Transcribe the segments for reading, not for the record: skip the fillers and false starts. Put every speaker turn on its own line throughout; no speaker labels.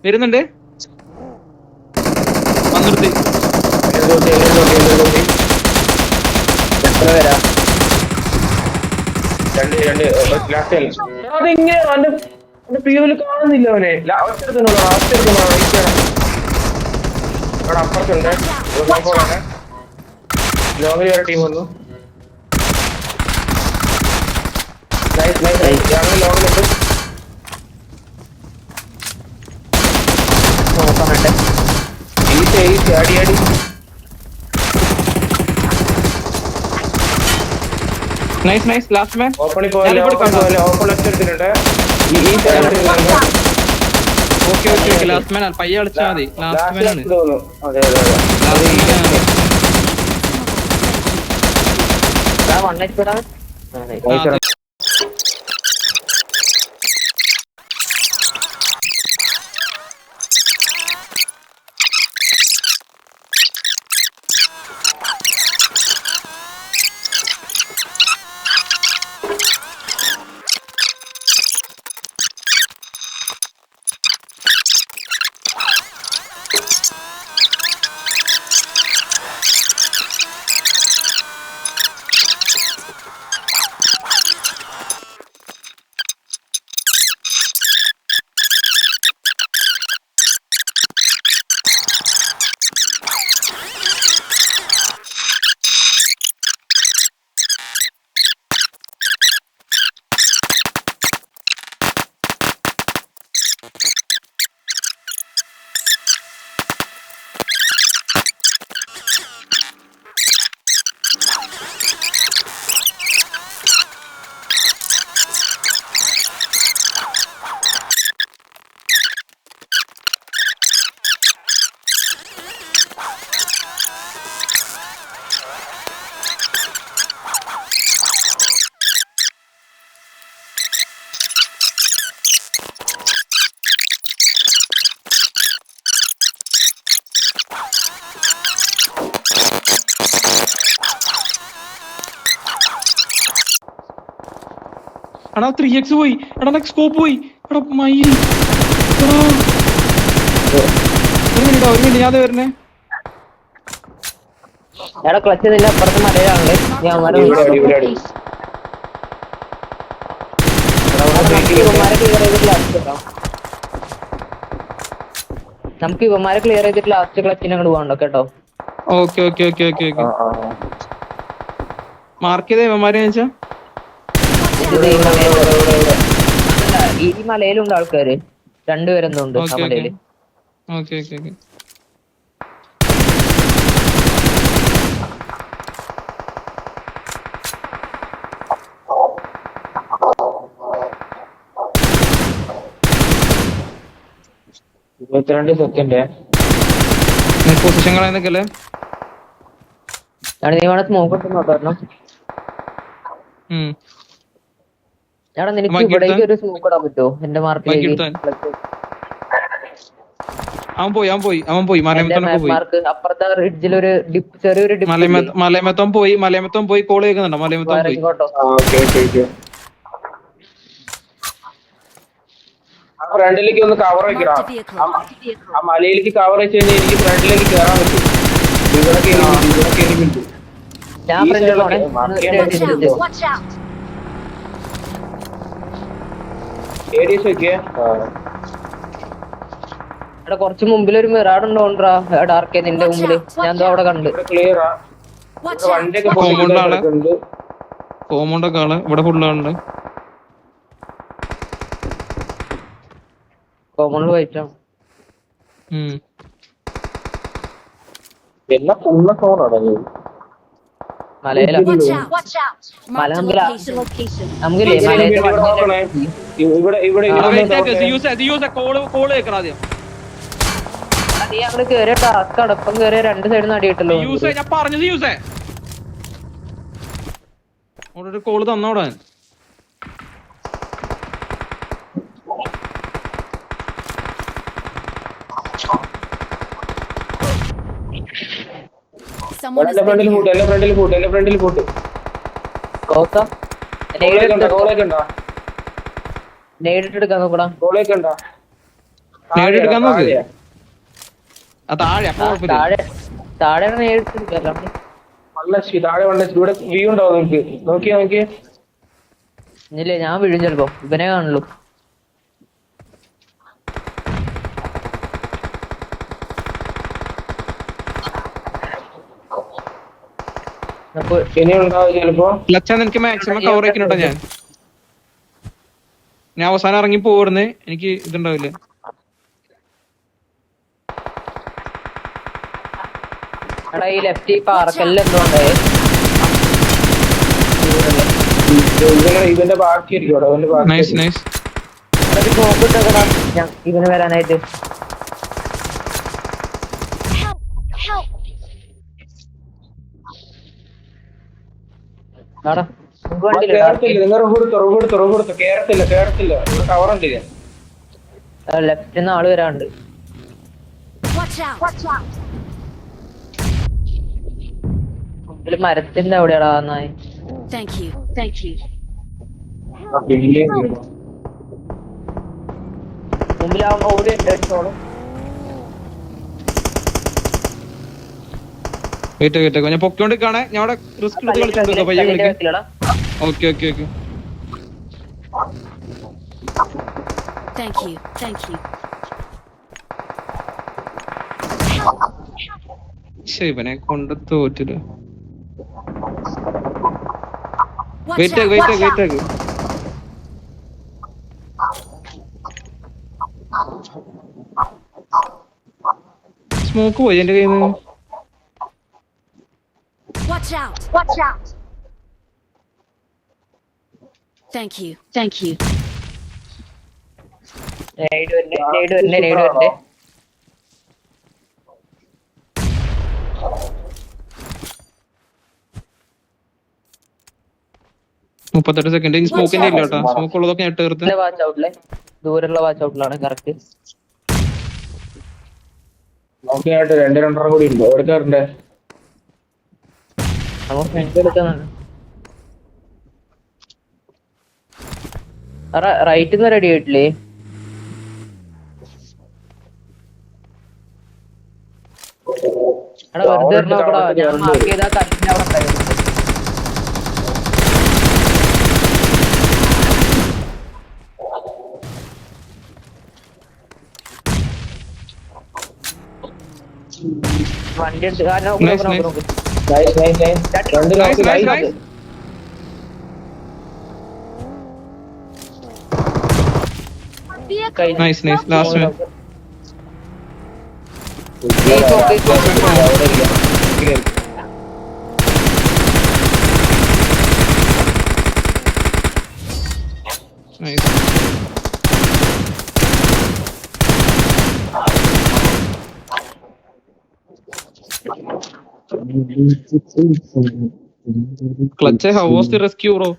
വരുന്നുണ്ട് വന്നിട്ട്
എത്ര പേരാ?
അതിങ്ങനെ കാണുന്നില്ല അവനെ. അപ്പുറത്തുണ്ട് ലോങ്ങിൽ വേറെ ടീം വന്നു. ലോങ്ങിലുണ്ട്. അടി അടി
നൈസ് നൈസ് ലാസ്റ്റ് മാൻ
ഓപ്പണിൽ പോയല്ലേ ഓപ്പൺ എടുത്തിട്ടുണ്ട്.
Okay okay okay last man പയ്യ കളിച്ചാൽ മതി. ലാസ്റ്റ് മാൻ ആണ്.
തോന്നുന്നു. അതെ അതെ അതെ.
എടാ 3x പോയി. എടാ സ്കോപ്പ് പോയി. എടാ മയില്. ഒരു മിനിറ്റ് ഞാൻ വരുന്നേ.
എടാ ക്ലച്ച് നിന്റെ അപ്പുറത്ത് മലയാണല്ലേ. ഞാൻ നമുക്ക് ഇവന്മാരെ ക്ലിയർ ചെയ്തിട്ട് ലാസ്റ്റ് ക്ലച്ചിന് അങ്ങോട്ട് പോകണ്ടോ കേട്ടോ.
Okay okay okay okay okay mark ചെയ്ത ഇവന്മാരെ വെച്ചാ
ഈ മലയിലുണ്ട് ആൾക്കാര്. രണ്ടുപേരെന്തോ ഉണ്ട് ആ മലയില്.
Okay okay okay
second
position കളയുന്നൊക്കെയല്ലേ.
നീ വേണം സ്മോക്ക് ഇട്ട് നോക്കണം. എടാ നിനക്ക് ഇവിടേക്ക് ഒരു സ്മോക്ക് ഇടാൻ പറ്റുമോ എന്റെ മാർക്കിലേക്ക്?
അവൻ പോയി
അപ്പുറത്തെ റിഡ്ജിൽ ഒരു ചെറിയൊരു
മലയമത്തം പോയി കോള് കേൾക്കുന്നുണ്ടോ? മലയമത്തം പോയി.
ഫ്രണ്ടിലേക്ക് ഒന്ന് കവർ വെക്കണം. ആ മലയിലേക്ക് കവർ വെച്ച് കഴിഞ്ഞാൽ എനിക്ക് ഫ്രണ്ടിലേക്ക് കയറാൻ പറ്റും.
ഞാൻ ഫ്രണ്ടിലാണ്. എടാ കുറച്ച് മുമ്പിലൊരു മിറാഡ് ഉണ്ടോണ്ടാ ഡാർക്ക് നിന്റെ മുമ്പില്. ഞാൻ അവിടെ കണ്ട്.
ക്ലിയറാ.
ഫോമോണ്ടൊക്കെ ആള് ഇവിടെ ഫുള്ളാണ്.
കോമണിൽ പോയിട്ടാ
എല്ലാം ഫുള്ള ഫോണാണ്.
മലയില മല നമുക്കില്ലേ നീ അങ്ങോട്ട് കേറിയ ടാസ്ക് അടപ്പം കേറിയ രണ്ട് സൈഡിൽ നിന്ന് അടിയിട്ടല്ലോ.
ഞാൻ പറഞ്ഞത് യൂസേ ഒരു കോള് തന്നോടാ.
ഫ്രണ്ടിൽ പോട്ട്
നേരിട്ടെടുക്കാൻ നോക്കടാ.
നേടി എടുക്കാൻ നോക്ക്.
താഴെയാ.
ആ താഴെ അപ്പൊ കുഴപ്പമില്ല.
താഴെ നേരിട്ട്
വണ്ണശ്ശി താഴെ വണ്ണശ്ശി ഇവിടെ വ്യൂ ഉണ്ടാവും നിങ്ങക്ക്. നോക്കിയേ
ഇല്ലേ ഞാൻ വീഴും ചെലപ്പോ ഇവനെ കാണുള്ളൂ. അപ്പൊ
ഇനി ഉണ്ടാവും ചിലപ്പോ.
ലച്ചാൻ എനിക്ക് മാക്സിമം കവർ ആക്കിട്ടോ ഞാൻ അവസാനം ഇറങ്ങി പോടുന്നേ. എനിക്ക് ഇതുണ്ടാവില്ല.
എടാ ഈ ലെഫ്റ്റ് ഈ പാറക്കെല്ലാം എന്തുകൊണ്ടേ
ഇതിന്റെ ബാക്കിയായിരിക്കും അവിടെ. അവന്റെ
നൈസ്
ബാക്കി
നൈസ്.
നോക്കിട്ടേക്കടാ ഞാൻ ഇവന് വരാനായിട്ട്. ആടാ നമുക്ക് വണ്ടിയില്ല
കേറത്തില്ല. നിങ്ങൾ റോബെടുത്തോ കേറത്തില്ല. കവറുണ്ട് ഞാൻ.
ലെഫ്റ്റിന്ന് ആള് വരാണ്ട്. ഇതില് മരത്തിന്റെ അവിടെയാടാ നായി.
Thank you.
മുമ്പിൽ ഓടി അടിച്ചോളും.
വെയിറ്റ് ഞാൻ പൊക്കോണ്ട് കാണേ. ഞാൻ അവിടെ റിസ്ക് എടുത്ത് കളിച്ചിട്ടുണ്ടോ പയ്യെ കളിക്കാം. Okay
Thank you.
ഇവനെ കൊണ്ട് തോറ്റില്ല.
Watch
വെയിറ്റ് ആക്ക്. സ്മോക്ക് പോയി എന്റെ കയ്യിൽ നിന്ന്.
Watch out. Thank you.
നേട് വരണ്ടേ.
38 സെക്കൻഡ്. സ്മോക്കിന്റെ ഇല്ല കേട്ടോ. സ്മോക്ക് ഉള്ളതൊക്കെ ഞാൻ തീർത്ത്.
വാച്ച് ഔട്ടിലെ ദൂരെയുള്ള വാച്ച് ഔട്ടിലാണ് കറക്റ്റ്.
നോക്കിയായിട്ട് 2 കൂടി ഉണ്ട്. എടുക്കാറുണ്ട്.
നമുക്ക് ഫ്രണ്ട് എടുക്കുന്നുണ്ട്. റൈറ്റ് നിന്ന് റെഡി ആയിട്ടില്ലേ? എടാ വെറുതെ നോക്കടാ. ഞാൻ മാർക്ക് ചെയ്താ കല്ലിന്റെ അവിടെ ഉണ്ടായിരുന്നു. വണ്ടി എടുത്ത്
Nice.
നോക്ക്.
നൈസ്. രണ്ട്
Nice. Nice. Last one. Nice. Clutch, how was the rescue, bro?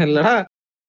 അല്ലടാ